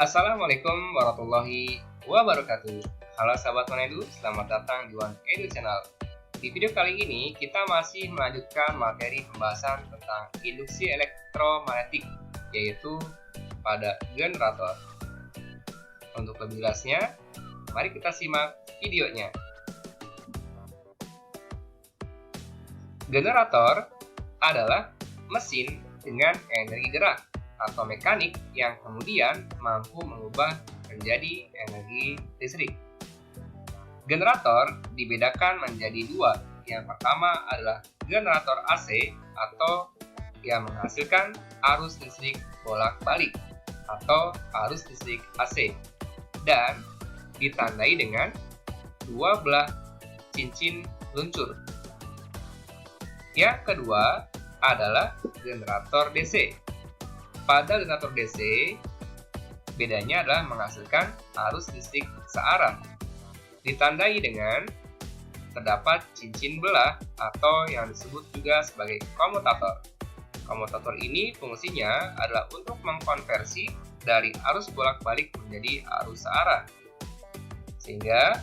Assalamualaikum warahmatullahi wabarakatuh. Halo sahabat Monedu, selamat datang di One Edu Channel. Di video kali ini kita masih melanjutkan materi pembahasan tentang induksi elektromagnetik, yaitu pada generator. Untuk lebih jelasnya, mari kita simak videonya. Generator adalah mesin dengan energi gerak atau mekanik yang kemudian mampu mengubah menjadi energi listrik. Generator dibedakan menjadi dua. Yang pertama adalah generator AC atau yang menghasilkan arus listrik bolak-balik atau arus listrik AC dan ditandai dengan dua belah cincin luncur. Yang kedua adalah generator DC. Pada generator DC, bedanya adalah menghasilkan arus listrik searah. Ditandai dengan terdapat cincin belah atau yang disebut juga sebagai komutator. Komutator ini fungsinya adalah untuk mengkonversi dari arus bolak-balik menjadi arus searah. Sehingga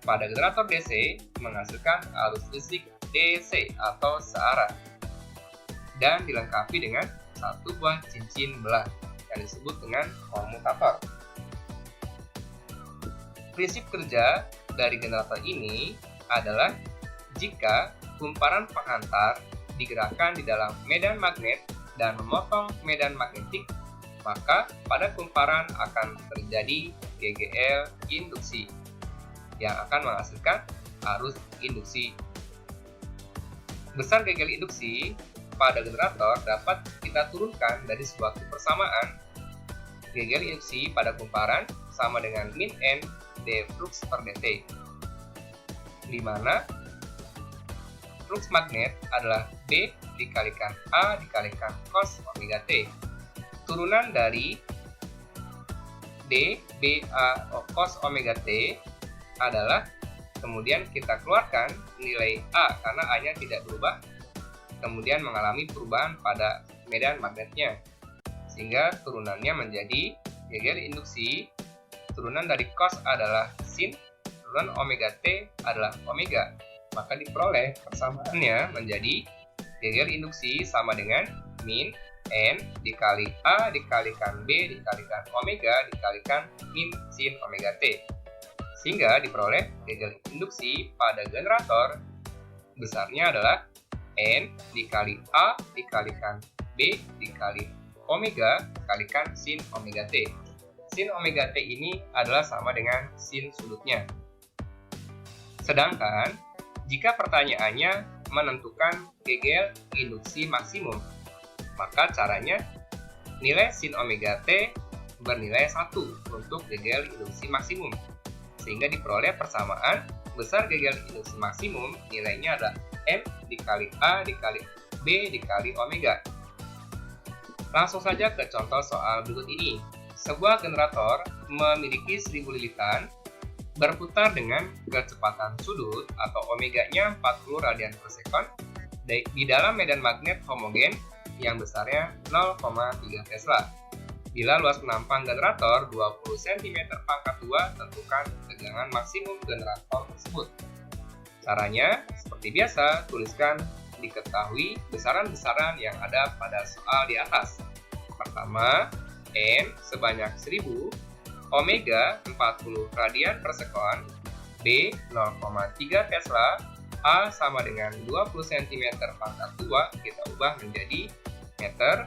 pada generator DC menghasilkan arus listrik DC atau searah dan dilengkapi dengan satu buah cincin belah yang disebut dengan komutator. Prinsip kerja dari generator ini adalah jika kumparan penghantar digerakkan di dalam medan magnet dan memotong medan magnetik, maka pada kumparan akan terjadi GGL induksi yang akan menghasilkan arus induksi. Besar GGL induksi pada generator dapat kita turunkan dari suatu persamaan. GGL induksi pada kumparan sama dengan min N d flux per dt, di mana flux magnet adalah B dikalikan A dikalikan cos omega T. Turunan dari D, B, A, cos omega T adalah kemudian kita keluarkan nilai A karena A-nya tidak berubah, kemudian mengalami perubahan pada medan magnetnya, sehingga turunannya menjadi GGL induksi. Turunan dari cos adalah sin, turunan omega T adalah omega, maka diperoleh persamaannya menjadi GGL induksi sama dengan min N dikali A dikalikan B dikalikan omega dikalikan min sin omega T, sehingga diperoleh GGL induksi pada generator besarnya adalah N dikali A dikalikan B dikali omega dikalikan sin omega T. Sin omega T ini adalah sama dengan sin sudutnya. Sedangkan jika pertanyaannya menentukan GGL induksi maksimum, maka caranya nilai sin omega T bernilai 1 untuk GGL induksi maksimum, sehingga diperoleh persamaan besar GGL induksi maksimum nilainya adalah M dikali A dikali B dikali omega. Langsung saja ke contoh soal berikut ini. Sebuah generator memiliki 1000 lilitan berputar dengan kecepatan sudut atau omeganya 40 radian per sekon di dalam medan magnet homogen yang besarnya 0,3 Tesla. Bila luas penampang generator 20 cm pangkat 2, tentukan tegangan maksimum generator tersebut. Caranya, seperti biasa, tuliskan diketahui besaran-besaran yang ada pada soal di atas. Pertama, N sebanyak 1000, omega 40 radian per sekon, B 0,3 Tesla, A sama dengan 20 cm pangkat 2, kita ubah menjadi meter,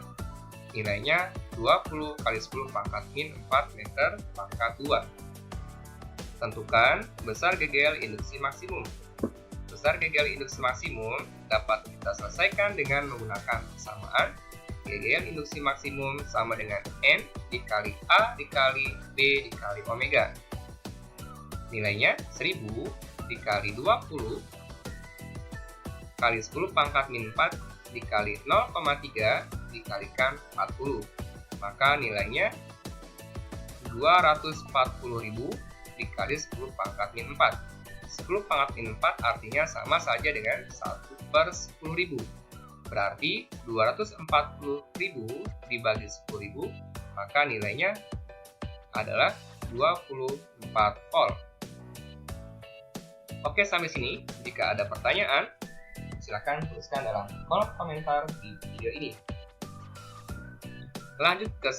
nilainya 20 kali 10 pangkat min 4 meter pangkat 2. Tentukan besar GGL induksi maksimum. Besar GGL induksi maksimum dapat kita selesaikan dengan menggunakan persamaan GGL induksi maksimum sama dengan N dikali A dikali B dikali omega. Nilainya 1000 dikali 20 kali 10 pangkat min 4 dikali 0,3 dikalikan 40. Maka nilainya 240.000 dikali 10 pangkat min 4. 10 pangkat min 4 artinya sama saja dengan 1/10.000. Berarti 240.000 dibagi 10.000, maka nilainya adalah 24 volt. Oke, sampai sini. Jika ada pertanyaan, silakan tuliskan dalam kolom komentar di video ini. Lanjut ke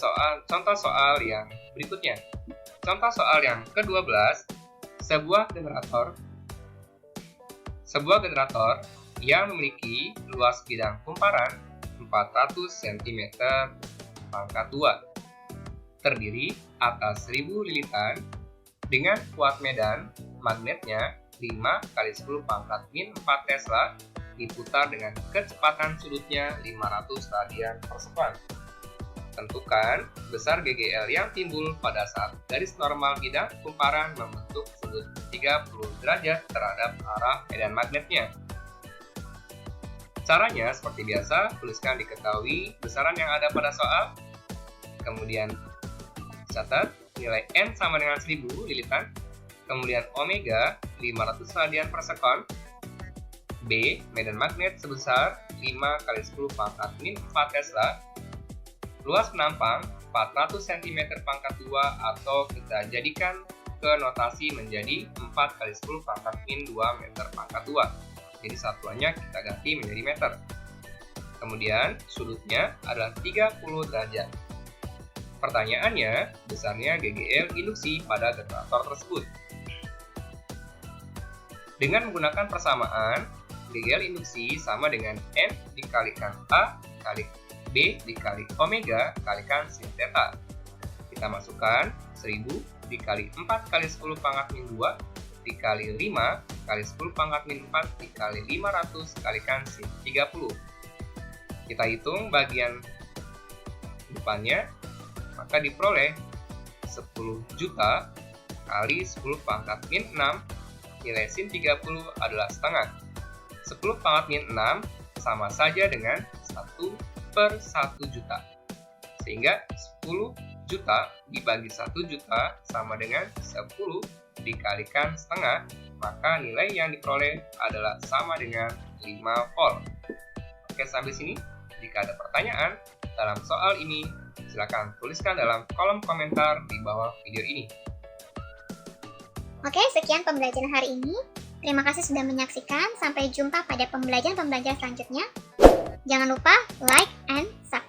contoh soal yang berikutnya. Contoh soal yang ke-12, sebuah generator yang memiliki luas bidang kumparan 400 cm pangkat 2 terdiri atas 1000 lilitan dengan kuat medan magnetnya 5 kali 10 pangkat min 4 Tesla diputar dengan kecepatan sudutnya 500 radian per sekon. Tentukan besar GGL yang timbul pada saat garis normal bidang kumparan membentuk sudut 30 derajat terhadap arah medan magnetnya. Caranya seperti biasa, tuliskan diketahui besaran yang ada pada soal, kemudian catat nilai N sama dengan 1000 lilitan, kemudian omega 500 radian per sekon, B medan magnet sebesar 5 kali 10 pangkat min 4 Tesla, luas penampang 400 cm pangkat 2 atau kita jadikan ke notasi menjadi 4 kali 10 pangkat min 2 meter pangkat 2. Jadi satuannya kita ganti menjadi meter. Kemudian sudutnya adalah 30 derajat. Pertanyaannya, besarnya GGL induksi pada generator tersebut. Dengan menggunakan persamaan, GGL induksi sama dengan N dikalikan A kali B dikali omega kalikan sin theta. Kita masukkan 1000 dikali 4 kali 10 pangkat min 2 dikali 5 kali 10 pangkat min 4 dikali 500 kalikan sin 30. Kita hitung bagian depannya, maka diperoleh 10 juta kali 10 pangkat min 6, nilai sin 30 adalah setengah. 10 pangkat min 6 sama saja dengan 1/1 juta. Sehingga 10 juta dibagi 1 juta sama dengan 10 dikalikan setengah, maka nilai yang diperoleh adalah sama dengan 5 volt. Oke, sampai sini. Jika ada pertanyaan dalam soal ini, silakan tuliskan dalam kolom komentar di bawah video ini. Oke, sekian pembelajaran hari ini. Terima kasih sudah menyaksikan. Sampai jumpa pada pembelajaran selanjutnya. Jangan lupa like and subscribe.